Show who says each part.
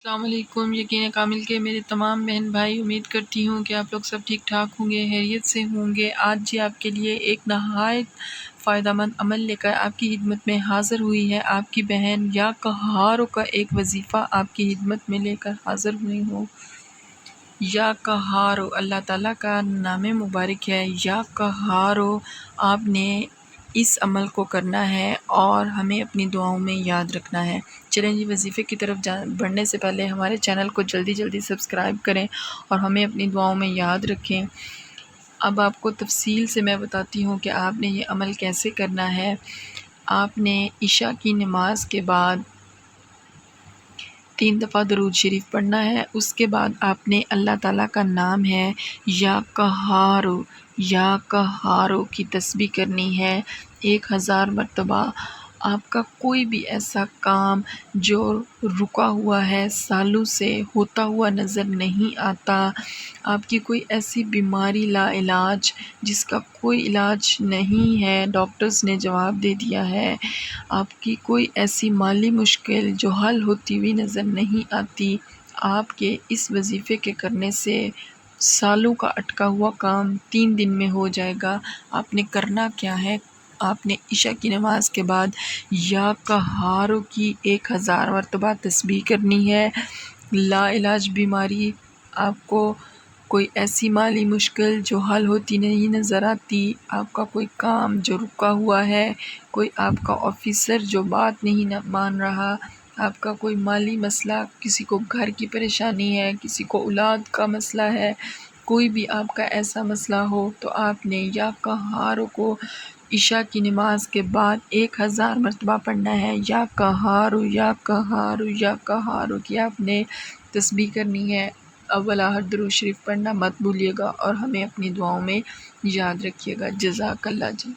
Speaker 1: السلام علیکم۔ یقین کامل کے میرے تمام بہن بھائی، امید کرتی ہوں کہ آپ لوگ سب ٹھیک ٹھاک ہوں گے، خیریت سے ہوں گے۔ آج جی آپ کے لیے ایک نہایت فائدہ مند عمل لے کر آپ کی خدمت میں حاضر ہوئی ہے۔ آپ کی بہن یا کہارو کا ایک وظیفہ آپ کی خدمت میں لے کر حاضر ہوئی ہوں۔ یا کہارو اللہ تعالیٰ کا نام مبارک ہے۔ یا کہارو، آپ نے اس عمل کو کرنا ہے اور ہمیں اپنی دعاؤں میں یاد رکھنا ہے۔ چلیں جی، وظیفے کی طرف بڑھنے سے پہلے ہمارے چینل کو جلدی سبسکرائب کریں اور ہمیں اپنی دعاؤں میں یاد رکھیں۔ اب آپ کو تفصیل سے میں بتاتی ہوں کہ آپ نے یہ عمل کیسے کرنا ہے۔ آپ نے عشاء کی نماز کے بعد 3 دفعہ درود شریف پڑھنا ہے۔ اس کے بعد آپ نے اللہ تعالیٰ کا نام ہے یا کہارو، یا کہارو کی تسبیح کرنی ہے 1000 مرتبہ۔ آپ کا کوئی بھی ایسا کام جو رکا ہوا ہے، سالوں سے ہوتا ہوا نظر نہیں آتا، آپ کی کوئی ایسی بیماری لا علاج جس کا کوئی علاج نہیں ہے، ڈاکٹرز نے جواب دے دیا ہے، آپ کی کوئی ایسی مالی مشکل جو حل ہوتی ہوئی نظر نہیں آتی، آپ کے اس وظیفے کے کرنے سے سالوں کا اٹکا ہوا کام 3 دن میں ہو جائے گا۔ آپ نے کرنا کیا ہے؟ آپ نے عشاء کی نماز کے بعد یا کہارو کی 1000 مرتبہ تسبیح کرنی ہے۔ لا علاج بیماری، آپ کو کوئی ایسی مالی مشکل جو حل ہوتی نہیں نظر آتی، آپ کا کوئی کام جو رکا ہوا ہے، کوئی آپ کا آفیسر جو بات نہیں مان رہا، آپ کا کوئی مالی مسئلہ، کسی کو گھر کی پریشانی ہے، کسی کو اولاد کا مسئلہ ہے، کوئی بھی آپ کا ایسا مسئلہ ہو تو آپ نے یا کہارو کو عشاء کی نماز کے بعد 1000 مرتبہ پڑھنا ہے۔ یا کہارو، یا کہارو، یا کہارو کی آپ نے تسبیح کرنی ہے۔ اول آخر درود شریف پڑھنا مت بھولیے گا اور ہمیں اپنی دعاؤں میں یاد رکھیے گا۔ جزاک اللہ جی۔